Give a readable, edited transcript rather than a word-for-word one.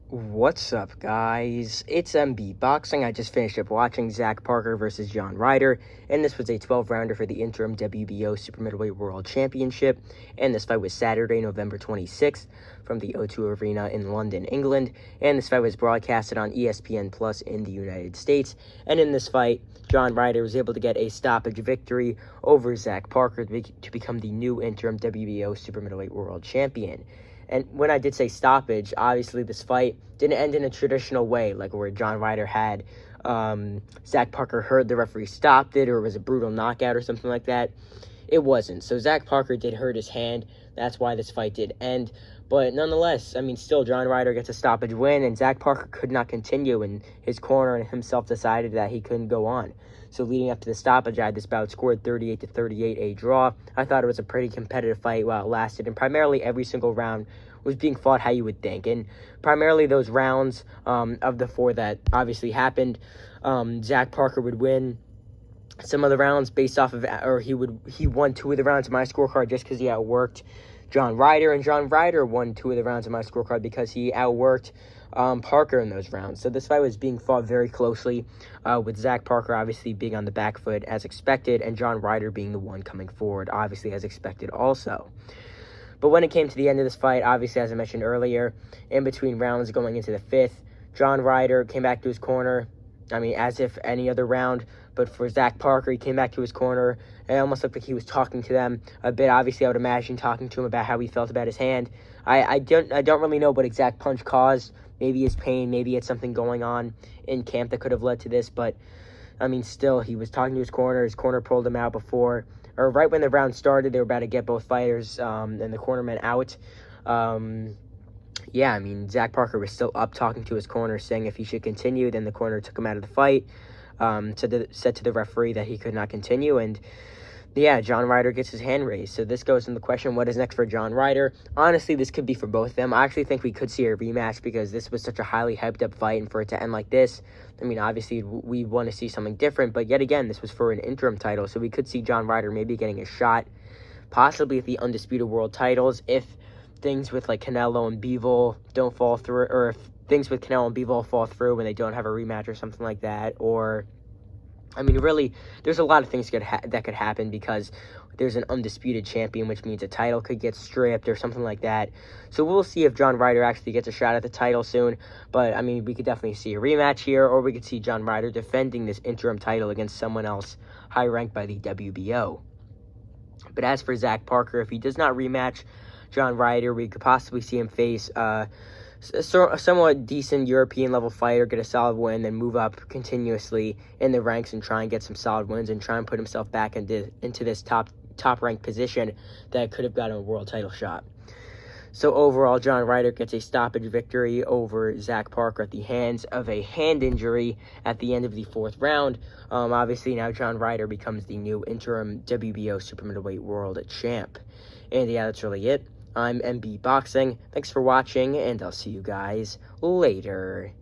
What's up, guys? It's MB Boxing. I just finished up watching Zach Parker versus John Ryder, and this was a 12-rounder for the interim WBO super middleweight world championship. And this fight was Saturday, November 26th from the O2 Arena in London, England. And this fight was broadcasted on ESPN Plus in the United States. And in this fight, John Ryder was able to get a stoppage victory over Zach Parker to become the new interim WBO super middleweight world champion. And when I did say stoppage, obviously this fight didn't end in a traditional way, like where John Ryder had Zach Parker heard the referee stopped it, or it was a brutal knockout or something like that. It wasn't. So Zach Parker did hurt his hand. That's why this fight did end. But nonetheless, still John Ryder gets a stoppage win, and Zach Parker could not continue, and his corner and himself decided that he couldn't go on. So leading up to the stoppage, I had this bout scored 38-38, a draw. I thought it was a pretty competitive fight while it lasted, and primarily every single round was being fought how you would think. And primarily those rounds of the four that obviously happened, Zach Parker would win some of the rounds based off of, or he won two of the rounds of my scorecard just because he outworked John Ryder, and John Ryder won two of the rounds of my scorecard because he outworked Parker in those rounds. So this fight was being fought very closely, with Zach Parker obviously being on the back foot as expected, and John Ryder being the one coming forward obviously as expected also. But when it came to the end of this fight, obviously, as I mentioned earlier, in between rounds going into the fifth, John Ryder came back to his corner, as if any other round. But for Zach Parker, he came back to his corner. It almost looked like he was talking to them a bit. Obviously, I would imagine talking to him about how he felt about his hand. I don't really know what exact punch caused. Maybe it's pain. Maybe it's something going on in camp that could have led to this. But, still, he was talking to his corner. His corner pulled him out right when the round started. They were about to get both fighters and the cornermen out. Zach Parker was still up talking to his corner, saying if he should continue. Then the corner took him out of the fight, said to the referee that he could not continue, and John Ryder gets his hand raised. So this goes in the question, what is next for John Ryder? Honestly, this could be for both of them. I actually think we could see a rematch because this was such a highly hyped up fight, and for it to end like this, obviously we want to see something different, but yet again, this was for an interim title, so we could see John Ryder maybe getting a shot, possibly at the undisputed world titles, if things with Canelo and Bivol don't fall through, or if things with Canelo and Bivol fall through when they don't have a rematch or something like that, or really, there's a lot of things that could happen because there's an undisputed champion, which means a title could get stripped or something like that. So we'll see if John Ryder actually gets a shot at the title soon. But, we could definitely see a rematch here, or we could see John Ryder defending this interim title against someone else high-ranked by the WBO. But as for Zach Parker, if he does not rematch John Ryder, we could possibly see him face a somewhat decent European-level fighter, get a solid win, then move up continuously in the ranks and try and get some solid wins and try and put himself back into this top-ranked position that could have gotten a world title shot. So overall, John Ryder gets a stoppage victory over Zach Parker at the hands of a hand injury at the end of the fourth round. Obviously, now John Ryder becomes the new interim WBO super middleweight world champ. And that's really it. I'm MB Boxing. Thanks for watching, and I'll see you guys later.